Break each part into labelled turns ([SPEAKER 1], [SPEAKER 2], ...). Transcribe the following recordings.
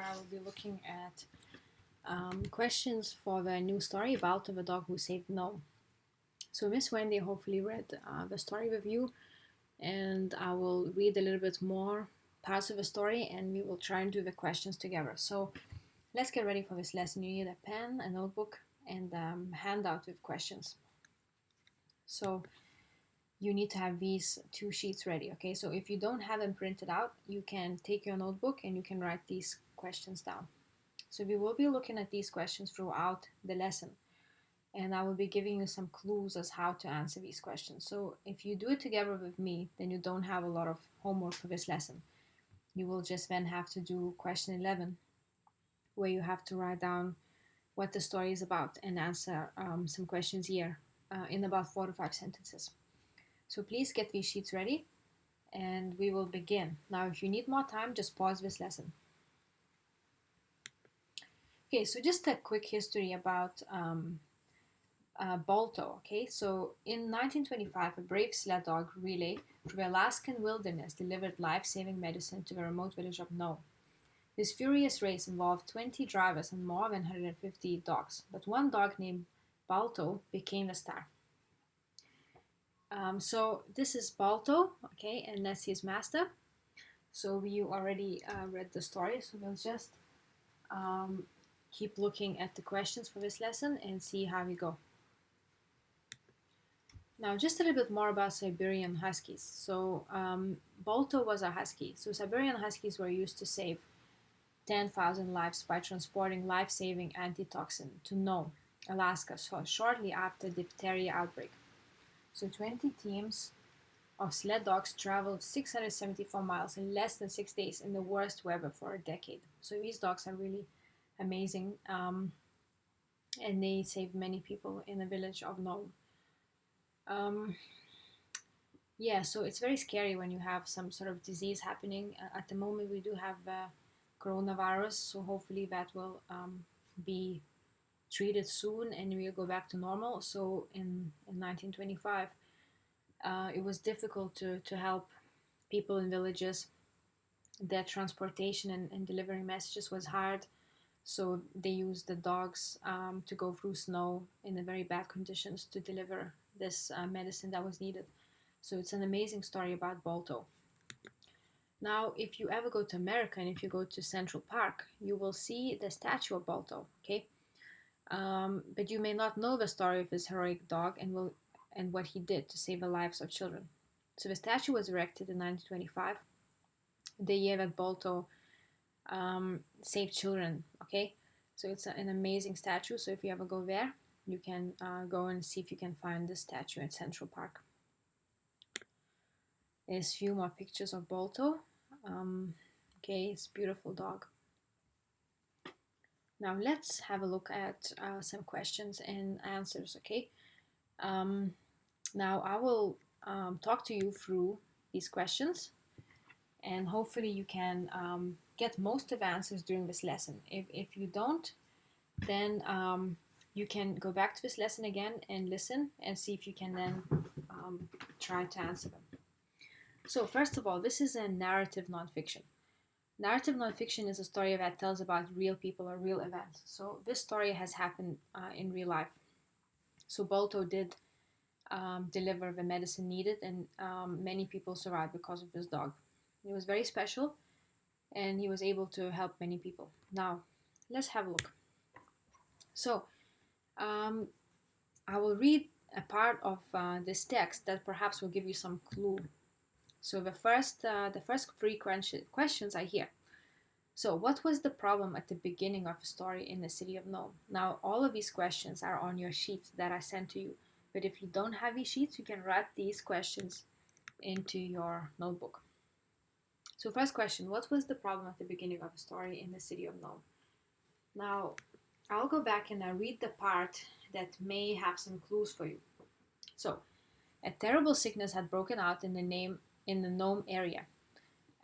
[SPEAKER 1] where I will be looking at questions for the new story, Balto, the dog who saved Nome. So Miss Wendy hopefully read the story with you, and I will read a little bit more parts of the story, and we will try and do the questions together. So let's get ready for this lesson. You need a pen, a notebook, and handout with questions. So you need to have these two sheets ready, okay? So if you don't have them printed out, you can take your notebook and you can write these questions down. So we will be looking at these questions throughout the lesson, and I will be giving you some clues as how to answer these questions. So if you do it together with me, then you don't have a lot of homework for this lesson. You will just then have to do question 11, where you have to write down what the story is about and answer some questions here in about 4 to 5 sentences. So please get these sheets ready and we will begin. Now, if you need more time, just pause this lesson. Okay, so just a quick history about Balto. Okay, so in 1925, a brave sled dog relay through the Alaskan wilderness delivered life-saving medicine to the remote village of Nome. This furious race involved 20 drivers and more than 150 dogs, but one dog named Balto became the star. So this is Balto, okay, and that's his master. So we already read the story, so we'll just keep looking at the questions for this lesson and see how we go. Now, just a little bit more about Siberian Huskies. So Balto was a husky. So Siberian Huskies were used to save 10,000 lives by transporting life-saving antitoxin to Nome, Alaska, so shortly after the diphtheria outbreak. So 20 teams of sled dogs traveled 674 miles in less than 6 days in the worst weather for a decade. So these dogs are really amazing, and they saved many people in the village of Nome. Yeah, so it's very scary when you have some sort of disease happening. At the moment, we do have coronavirus, so hopefully that will be treated soon and we'll go back to normal. So in 1925, it was difficult to help people in villages. Their transportation and delivering messages was hard. So they used the dogs to go through snow in the very bad conditions to deliver this medicine that was needed. So it's an amazing story about Balto. Now, if you ever go to America and if you go to Central Park, you will see the statue of Balto, okay? But you may not know the story of this heroic dog and what he did to save the lives of children. So the statue was erected in 1925, the year that Balto saved children, okay? So it's an amazing statue. So if you ever go there, you can go and see if you can find the statue at Central Park. There's a few more pictures of Balto. Okay, it's a beautiful dog. Now let's have a look at some questions and answers, okay? Now I will talk to you through these questions and hopefully you can get most of the answers during this lesson. If you don't, then you can go back to this lesson again and listen and see if you can then try to answer them. So first of all, this is a narrative nonfiction. Narrative nonfiction is a story that tells about real people or real events. So this story has happened in real life. So Balto did deliver the medicine needed, and many people survived because of this dog. He was very special, and he was able to help many people. Now, let's have a look. So, I will read a part of this text that perhaps will give you some clue. So the first 3 questions are here. So what was the problem at the beginning of the story in the city of Nome? Now, all of these questions are on your sheets that I sent to you. But if you don't have these sheets, you can write these questions into your notebook. So first question, what was the problem at the beginning of the story in the city of Nome? Now, I'll go back and I'll read the part that may have some clues for you. So, a terrible sickness had broken out in the Nome area.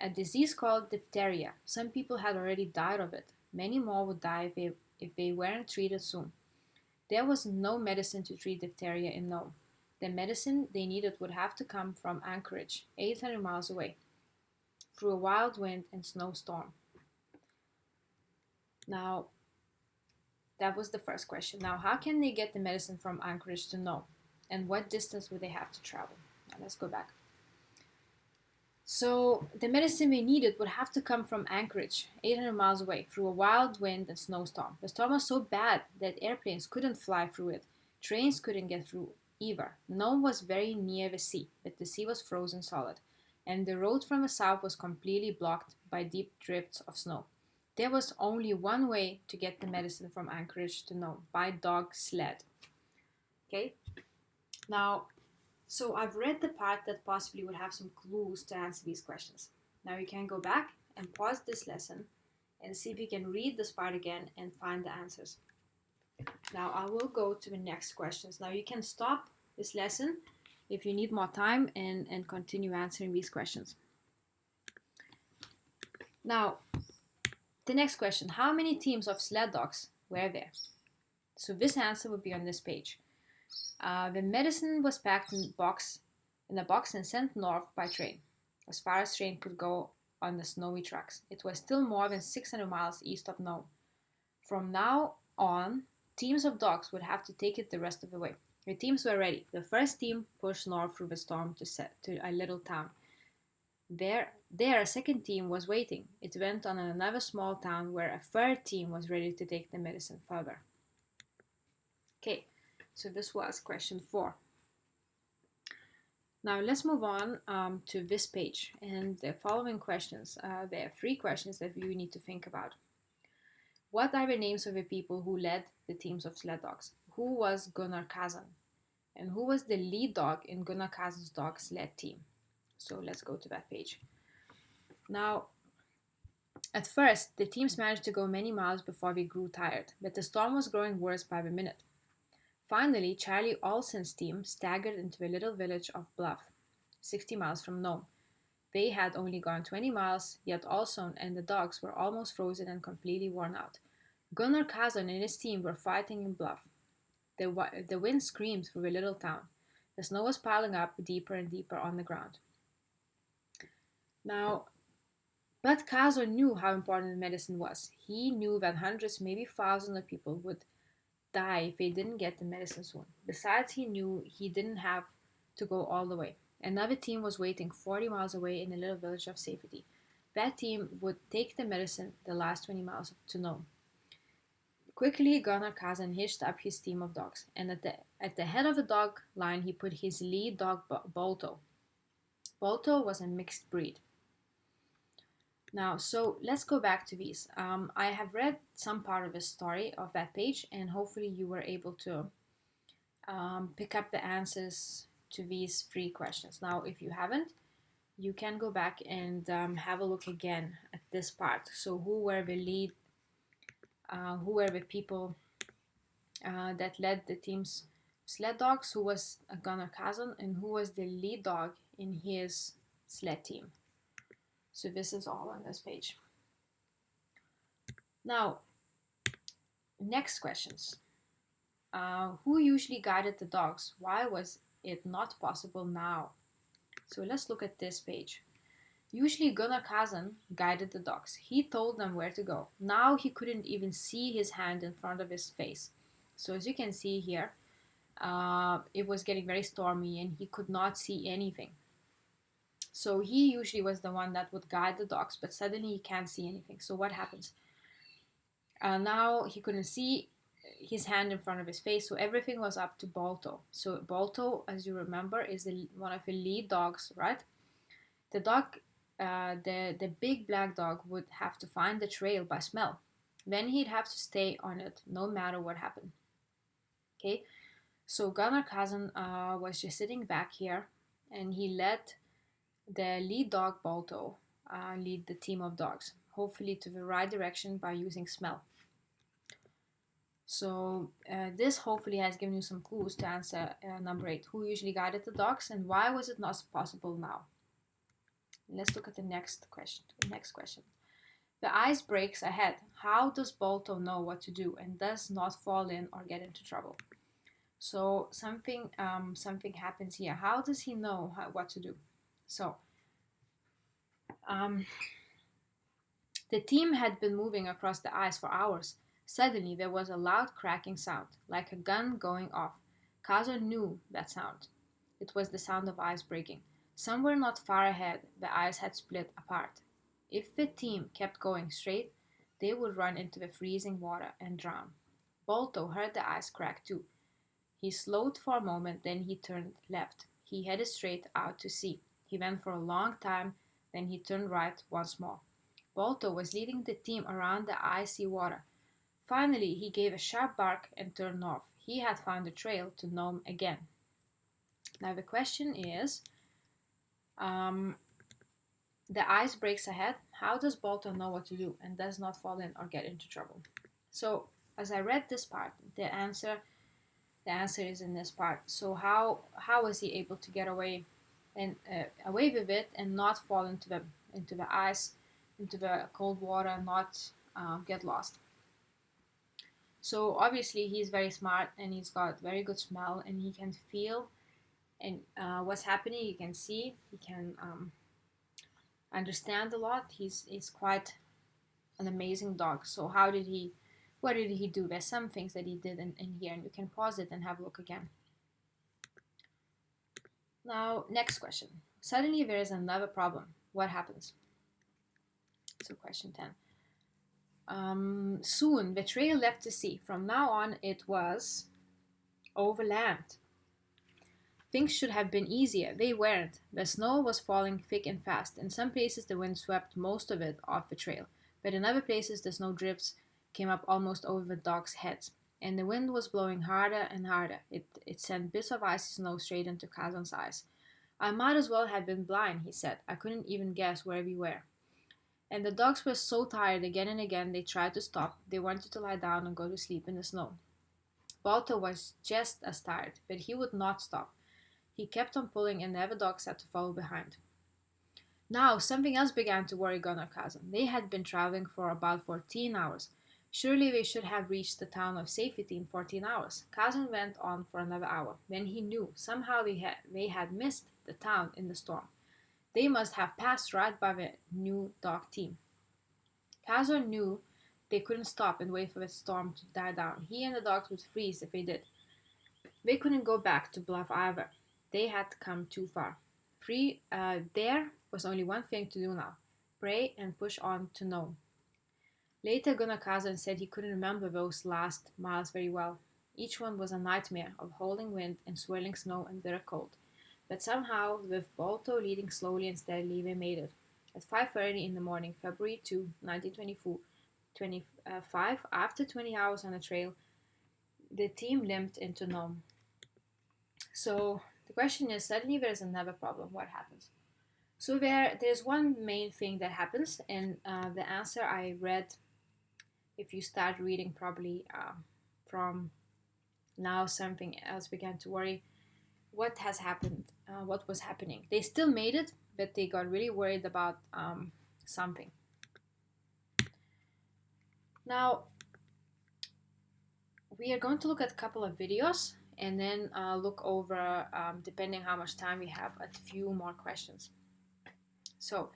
[SPEAKER 1] A disease called diphtheria. Some people had already died of it. Many more would die if they weren't treated soon. There was no medicine to treat diphtheria in Nome. The medicine they needed would have to come from Anchorage, 800 miles away, through a wild wind and snowstorm. Now, that was the first question. Now, how can they get the medicine from Anchorage to Nome? And what distance would they have to travel? Now, let's go back. So, the medicine they needed would have to come from Anchorage, 800 miles away, through a wild wind and snowstorm. The storm was so bad that airplanes couldn't fly through it, trains couldn't get through either. Nome was very near the sea, but the sea was frozen solid, and the road from the south was completely blocked by deep drifts of snow. There was only one way to get the medicine from Anchorage to Nome, by dog sled. Okay? Now, so I've read the part that possibly would have some clues to answer these questions. Now you can go back and pause this lesson and see if you can read this part again and find the answers. Now I will go to the next questions. Now you can stop this lesson if you need more time and continue answering these questions. Now, the next question, how many teams of sled dogs were there? So this answer would be on this page. The medicine was packed in a box and sent north by train, as far as train could go on the snowy tracks. It was still more than 600 miles east of Nome. From now on, teams of dogs would have to take it the rest of the way. The teams were ready. The first team pushed north through the storm to a little town. There, a second team was waiting. It went on another small town where a third team was ready to take the medicine further. Okay, so this was question 4. Now let's move on to this page and the following questions. There are 3 questions that you need to think about. What are the names of the people who led the teams of sled dogs? Who was Gunnar Kazan? And who was the lead dog in Gunnar Kazan's dog sled team? So let's go to that page. Now, at first, the teams managed to go many miles before they grew tired, but the storm was growing worse by the minute. Finally, Charlie Olsen's team staggered into the little village of Bluff, 60 miles from Nome. They had only gone 20 miles, yet Olson and the dogs were almost frozen and completely worn out. Gunnar Kazan and his team were fighting in Bluff. The wind screamed through the little town. The snow was piling up deeper and deeper on the ground. Now, but Kazan knew how important medicine was. He knew that hundreds, maybe thousands of people would die if they didn't get the medicine soon. Besides, he knew he didn't have to go all the way. Another team was waiting 40 miles away in a little village of safety. That team would take the medicine the last 20 miles to Nome. Quickly, Gunnar Kazan hitched up his team of dogs, and at the head of the dog line, he put his lead dog, Balto. Balto was a mixed breed. Now, so let's go back to these. I have read some part of the story of that page, and hopefully you were able to pick up the answers to these 3 questions. Now, if you haven't, you can go back and have a look again at this part. So, who were the people that led the team's sled dogs? Who was Gunnar Kazan, and who was the lead dog in his sled team? So this is all on this page. Now, next questions. Who usually guided the dogs? Why was it not possible now? So let's look at this page. Usually Gunnar Kazan guided the dogs. He told them where to go. Now he couldn't even see his hand in front of his face. So as you can see here, it was getting very stormy and he could not see anything. So he usually was the one that would guide the dogs, but suddenly he can't see anything. So what happens? Now he couldn't see his hand in front of his face, so everything was up to Balto. So Balto, as you remember, is one of the lead dogs, right? The dog, the big black dog would have to find the trail by smell. Then he'd have to stay on it no matter what happened. Okay, so Gunnar Kazan was just sitting back here, and he let the lead dog Balto lead the team of dogs, hopefully to the right direction by using smell. So this hopefully has given you some clues to answer number 8. Who usually guided the dogs and why was it not possible now? Let's look at the next question. The ice breaks ahead. How does Balto know what to do and does not fall in or get into trouble? So something happens here. How does he know what to do? So The team had been moving across the ice for hours. Suddenly there was a loud cracking sound, like a gun going off. Kazo knew that sound. It was the sound of ice breaking. Somewhere not far ahead, the ice had split apart. If the team kept going straight, they would run into the freezing water and drown. Balto heard the ice crack too. He slowed for a moment, then he turned left. He headed straight out to sea. He went for a long time, then he turned right once more. Balto was leading the team around the icy water. Finally, he gave a sharp bark and turned north. He had found the trail to Nome again. Now the question is, um, the ice breaks ahead. How does Balto know what to do and does not fall in or get into trouble? So, as I read this part, the answer is in this part. So how was he able to get away and away with it and not fall into the ice, into the cold water, and not get lost? So obviously he's very smart and he's got very good smell and he can feel and what's happening. He can see. He can understand a lot. He's quite an amazing dog. So what did he do? There's some things that he did in here, and you can pause it and have a look again. Now, next question. Suddenly there is another problem. What happens? So question 10. Soon the trail left the sea. From now on it was over land. Things should have been easier. They weren't. The snow was falling thick and fast. In some places the wind swept most of it off the trail, but in other places the snow drifts came up almost over the dogs' heads. And the wind was blowing harder and harder. It sent bits of icy snow straight into Kazan's eyes. I might as well have been blind, he said. I couldn't even guess where we were. And the dogs were so tired again and again they tried to stop. They wanted to lie down and go to sleep in the snow. Balto was just as tired, but he would not stop. He kept on pulling and the other dogs had to follow behind. Now something else began to worry Gunnar Kazan. They had been traveling for about 14 hours. Surely they should have reached the town of safety in 14 hours. Kazan went on for another hour. Then he knew somehow they had missed the town in the storm. They must have passed right by the new dog team. Kazan knew they couldn't stop and wait for the storm to die down. He and the dogs would freeze if they did. They couldn't go back to Bluff either. They had come too far. There was only one thing to do now. Pray and push on to Nome. Later Gunnar Kazan said he couldn't remember those last miles very well. Each one was a nightmare of howling wind and swirling snow and bitter cold. But somehow, with Balto leading slowly and steadily, they made it. At 5:30 in the morning, February 2, 1925, after 20 hours on the trail, the team limped into Nome. So the question is, suddenly there's another problem. What happens? So there's one main thing that happens, and the answer I read, if you start reading probably from now, something else began to worry. What has happened? What was happening? They still made it, but they got really worried about something. Now, we are going to look at a couple of videos and then look over, depending how much time we have, a few more questions. So,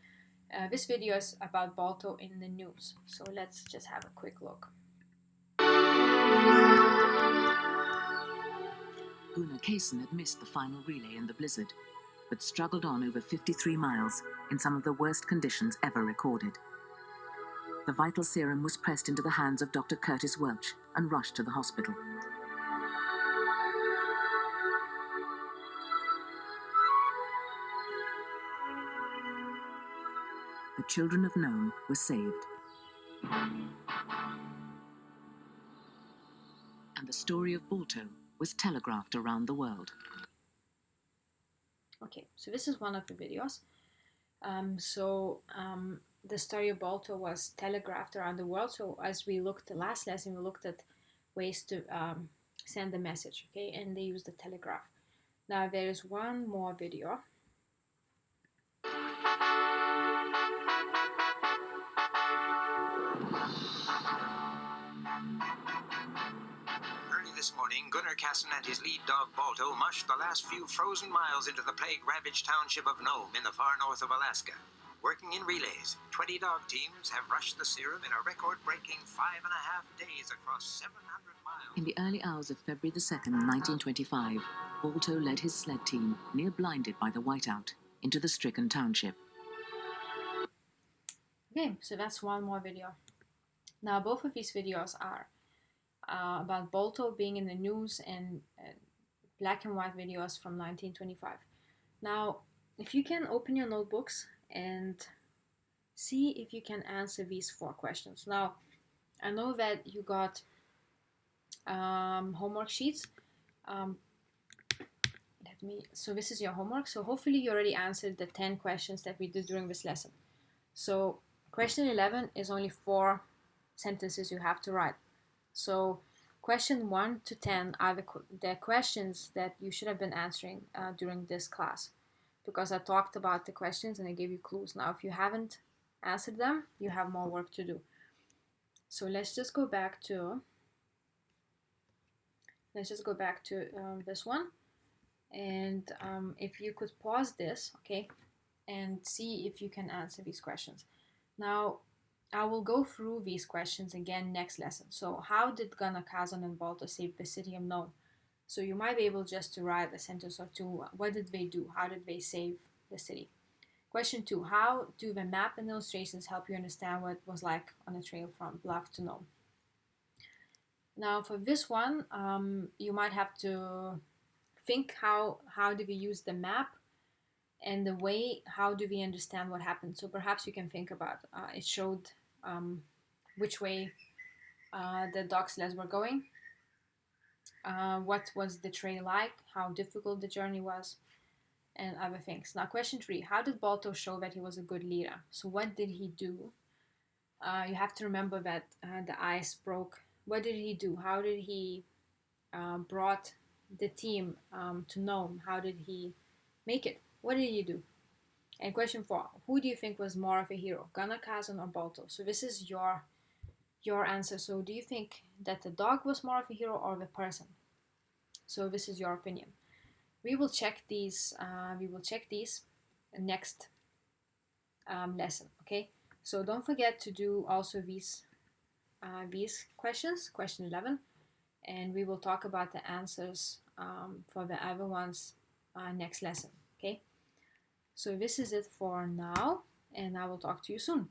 [SPEAKER 1] this video is about Balto in the news. So let's just have a quick look.
[SPEAKER 2] Gunnar Kaysen had missed the final relay in the blizzard, but struggled on over 53 miles in some of the worst conditions ever recorded. The vital serum was pressed into the hands of Dr. Curtis Welch and rushed to the hospital. The children of Nome were saved. And the story of Balto was telegraphed around the world.
[SPEAKER 1] Okay, so this is one of the videos. The story of Balto was telegraphed around the world. So as we looked the last lesson, we looked at ways to send a message, okay? And they used the telegraph. Now there is one more video.
[SPEAKER 3] This morning, Gunnar Kaysen and his lead dog Balto mushed the last few frozen miles into the plague-ravaged township of Nome in the far north of Alaska. Working in relays, 20 dog teams have rushed the serum in a record-breaking 5.5 days across 700 miles.
[SPEAKER 2] In the early hours of February the 2nd, 1925, Balto led his sled team, near blinded by the whiteout, into the stricken township.
[SPEAKER 1] Okay, so that's one more video. Now, both of these videos are about Balto being in the news and black and white videos from 1925. Now, if you can open your notebooks and see if you can answer these 4 questions. Now, I know that you got homework sheets. So this is your homework. So hopefully you already answered the 10 questions that we did during this lesson. So question 11 is only 4 sentences you have to write. So question 1 to 10 are the questions that you should have been answering during this class, because I talked about the questions and I gave you clues. Now, if you haven't answered them, you have more work to do. So let's just go back to this one, and if you could pause this, okay, and see if you can answer these questions. Now, I will go through these questions again next lesson. So how did Gunnar, Kazan, and Balto save the city of Nome? So you might be able just to write a sentence or two. What did they do? How did they save the city? Question 2. How do the map and illustrations help you understand what it was like on the trail from Bluff to Nome? Now for this one, you might have to think how do we use the map and the way, how do we understand what happened? So perhaps you can think about, it showed which way the dog sleds were going, what was the trail like, how difficult the journey was, and other things. Now question 3, how did Balto show that he was a good leader? So what did he do? You have to remember that the ice broke. What did he do? How did he brought the team to Nome? How did he make it? What did he do? And question 4, who do you think was more of a hero, Gunnar, Kazan, or Balto? So this is your answer. So do you think that the dog was more of a hero or the person? So this is your opinion. We will check these. Next lesson. Okay. So don't forget to do also these questions, question 11, and we will talk about the answers for the other ones next lesson. Okay. So this is it for now, and I will talk to you soon.